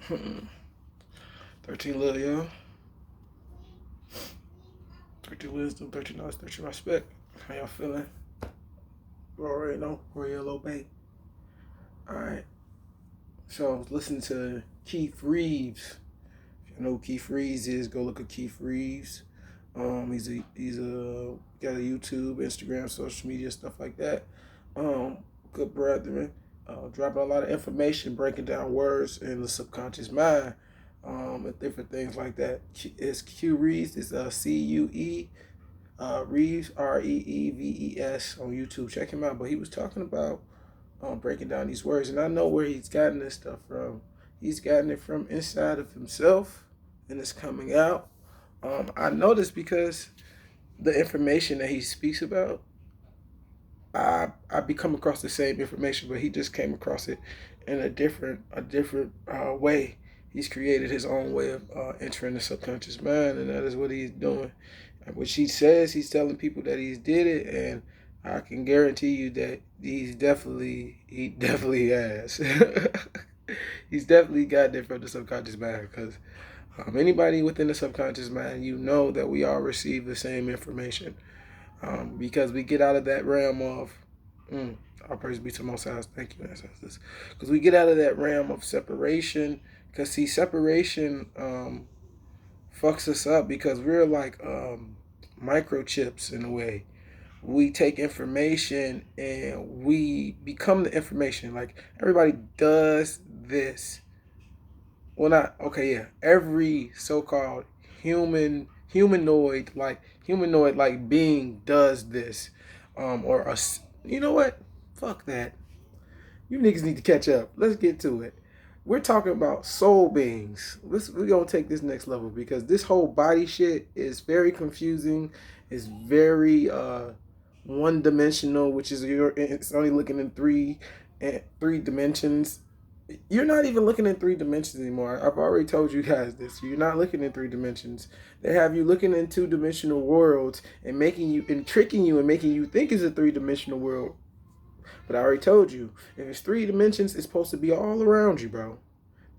13 love, yo. 13 wisdom, 13 knowledge, 13 respect. How y'all feeling? You already know. Royal Bay. Alright. So, listen to Keith Reeves. If you know who Keith Reeves is, go look at Keith Reeves. He's got a YouTube, Instagram, social media, stuff like that. Good brethren. Dropping a lot of information, breaking down words in the subconscious mind, and different things like that. It's Q Reeves. It's CUE Reeves, REEVES on YouTube. Check him out. But he was talking about breaking down these words, and I know where he's gotten this stuff from. He's gotten it from inside of himself, and it's coming out. I know this because the information that he speaks about, I be come across the same information, but he just came across it in a different way. He's created his own way of entering the subconscious mind, and that is what he's doing. And which he says, he's telling people that he's did it, and I can guarantee you that he definitely has. He's definitely got it from the subconscious mind, because anybody within the subconscious mind, you know that we all receive the same information. Because we get out of that realm of, our praise be to Most High, thank you, ancestors. Because we get out of that realm of separation. Because see, separation fucks us up, because we're like microchips in a way. We take information and we become the information. Like, everybody does this. Well, not okay, yeah. Every so-called humanoid like being does this, or a. You know what? Fuck that. You niggas need to catch up. Let's get to it. We're talking about soul beings. We're gonna take this next level, because this whole body shit is very confusing. It's very one dimensional, which is it's only looking in three dimensions. You're not even looking in three dimensions anymore. I've already told you guys this. You're not looking in three dimensions. They have you looking in two-dimensional worlds and tricking you and making you think it's a three-dimensional world. But I already told you, if it's three dimensions, it's supposed to be all around you, bro.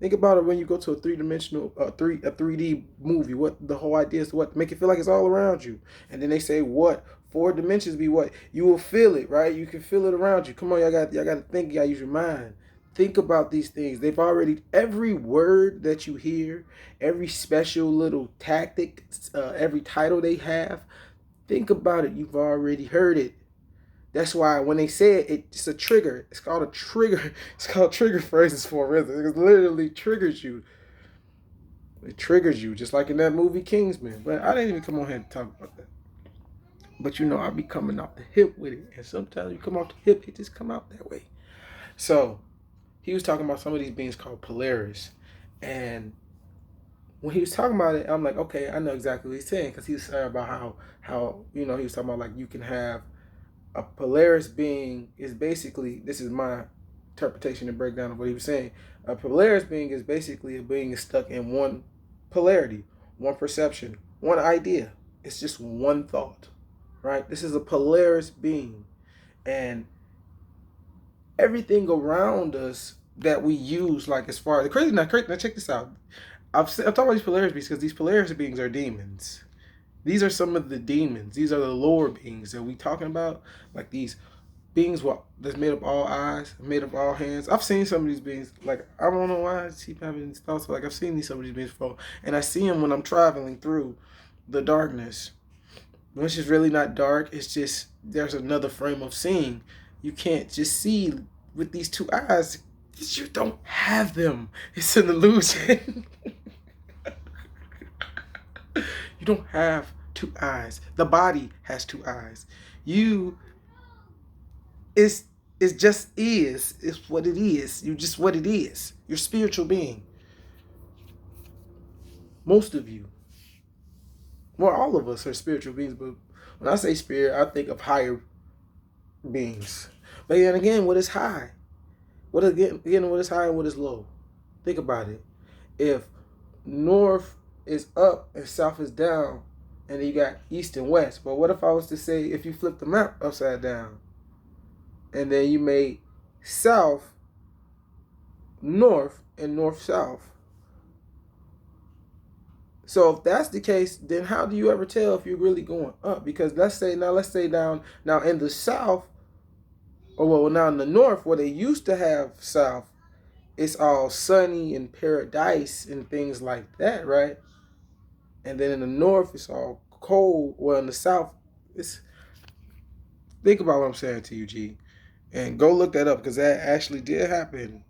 Think about it when you go to a three-dimensional, a 3D movie. What the whole idea is, what make it feel like it's all around you. And then they say, what 4 dimensions be what? You will feel it, right? You can feel it around you. Come on, y'all got to think. You got to use your mind. Think about these things. They've already, every word that you hear, every special little tactic, every title they have, think about it. You've already heard it. That's why when they say it, it's a trigger. It's called a trigger. It's called trigger phrases for a reason. It literally triggers you. It triggers you, just like in that movie Kingsman. But I didn't even come on here to talk about that. But you know, I be coming off the hip with it. And sometimes you come off the hip, it just come out that way. So, he was talking about some of these beings called Polaris. And when he was talking about it, I'm like, okay, I know exactly what he's saying. Because he was saying about how, he was talking about, like, you can have a Polaris being is basically, this is my interpretation and breakdown of what he was saying. A Polaris being is basically a being stuck in one polarity, one perception, one idea. It's just one thought, right? This is a Polaris being. And everything around us that we use, like as far as crazy. Now check this out. I'm talking about these Polaris beings because these Polaris beings are demons. These are some of the demons. These are the lower beings that we talking about, like these beings that's made of all eyes, made of all hands. I've seen some of these beings. Like, I don't know why I keep having these thoughts, but like I've seen some of these beings before, and I see them when I'm traveling through the darkness, which is really not dark. It's just there's another frame of seeing. You can't just see with these two eyes. You don't have them. It's an illusion. You don't have two eyes. The body has two eyes. You is just is. It's what it is. You're just what it is. You're a spiritual being. Most of you. Well, all of us are spiritual beings, but when I say spirit, I think of higher beings. But then again, what is high? What is high and what is low? Think about it. If north is up and south is down, and then you got east and west. But what if I was to say, if you flip the map upside down, and then you made south north and north south? So if that's the case, then how do you ever tell if you're really going up? Because let's say down now in the south, or well now in the north where they used to have south, it's all sunny and paradise and things like that, right? And then in the north it's all cold. Well, in the south, it's think about what I'm saying to you, G, and go look that up because that actually did happen.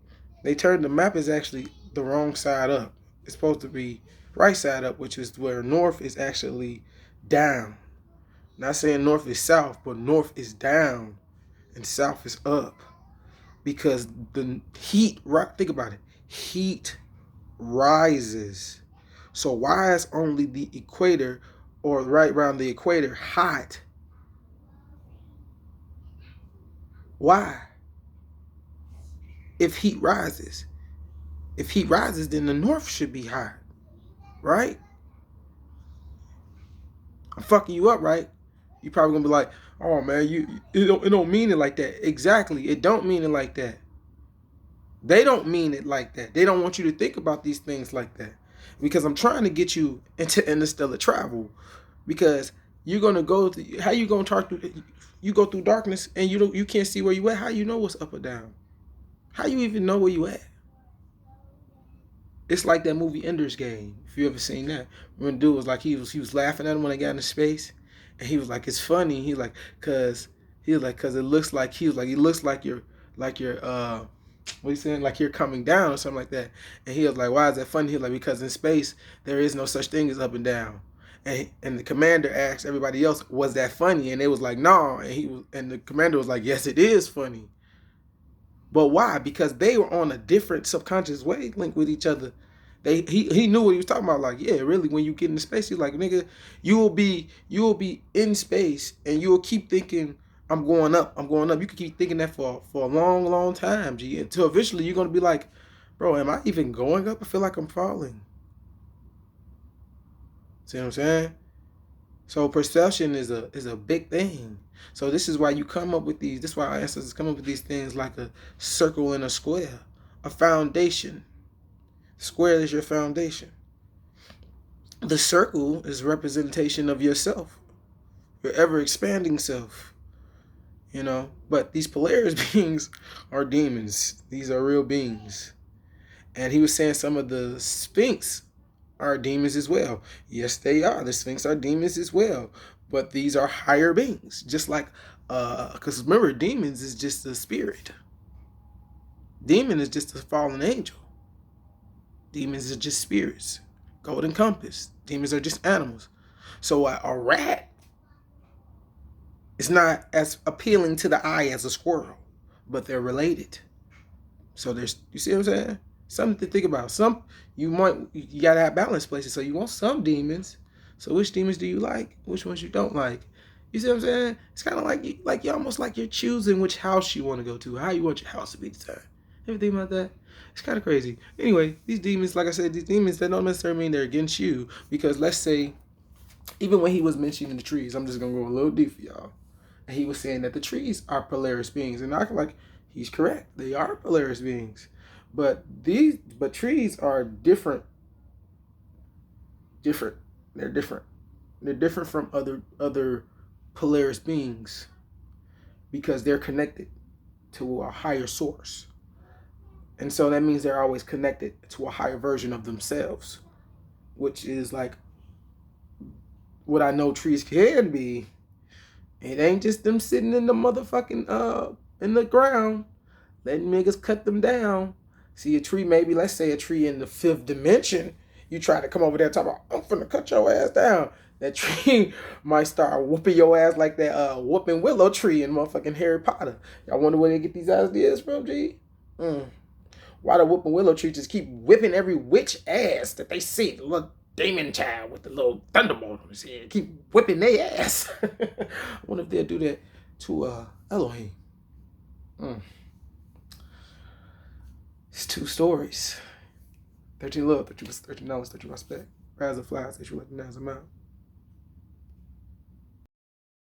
They turned the map is actually the wrong side up. It's supposed to be right side up, which is where north is actually down. Not saying north is south, but north is down and south is up because the heat. Think about it. Heat rises. So why is only the equator or right around the equator hot? Why? If heat rises. If heat rises, then the north should be hot, right? I'm fucking you up, right? You probably gonna be like, oh man, it don't mean it like that. Exactly. It don't mean it like that. They don't mean it like that. They don't want you to think about these things like that. Because I'm trying to get you into interstellar travel. Because you're gonna go through, how you gonna talk through, you go through darkness and you can't see where you at. How you know what's up or down? How you even know where you at? It's like that movie Ender's Game. If you ever seen that, when dude was like he was laughing at him when they got into space, and he was like, it's funny. Cause it looks like it looks like you're what he's saying, like you're coming down or something like that. And he was like, why is that funny? He was like, because in space there is no such thing as up and down. And the commander asked everybody else, was that funny? And they was like, no. And the commander was like, yes, it is funny. But why? Because they were on a different subconscious wavelength with each other. He knew what he was talking about. Like, yeah, really, when you get into space, he's like, nigga, you will be in space and you will keep thinking, I'm going up, I'm going up. You can keep thinking that for a long, long time, G. Until eventually you're gonna be like, bro, am I even going up? I feel like I'm falling. See what I'm saying? So perception is a big thing. So this is why you come up with these. This is why our ancestors come up with these things like a circle and a square, a foundation. Square is your foundation. The circle is representation of yourself, your ever expanding self. You know, but these Polaris beings are demons. These are real beings. And he was saying some of the Sphinx are demons as well. Yes, they are. The Sphinx are demons as well. But these are higher beings. Just like, because remember, demons is just a spirit. Demon is just a fallen angel. Demons are just spirits. Golden compass. Demons are just animals. So a rat is not as appealing to the eye as a squirrel, but they're related. So you see what I'm saying? Something to think about. You gotta have balance places. So you want some demons. So which demons do you like? Which ones you don't like? You see what I'm saying? It's kind of like you almost like you're choosing which house you want to go to, how you want your house to be designed. Ever think about that? It's kind of crazy. Anyway, these demons, like I said, these demons, that don't necessarily mean they're against you. Because let's say, even when he was mentioning the trees, I'm just gonna go a little deep for y'all. And he was saying that the trees are Polaris beings, and I feel like he's correct. They are Polaris beings. But trees are different. They're different. They're different from other Polaris beings because they're connected to a higher source. And so that means they're always connected to a higher version of themselves, which is like what I know trees can be. It ain't just them sitting in the motherfucking in the ground, letting niggas cut them down. See a tree, maybe let's say a tree in the 5th dimension. You try to come over there and talk about, I'm finna cut your ass down. That tree might start whooping your ass like that whooping willow tree in motherfucking Harry Potter. Y'all wonder where they get these ideas from, G? Why the whooping willow tree just keep whipping every witch ass that they see? The little demon child with the little thunderbolt on his head. Keep whipping their ass. I wonder if they'll do that to Elohim. It's 2 stories. 13 love, 13 knowledge, 13 respect. Rise of flies, that you recognize them out.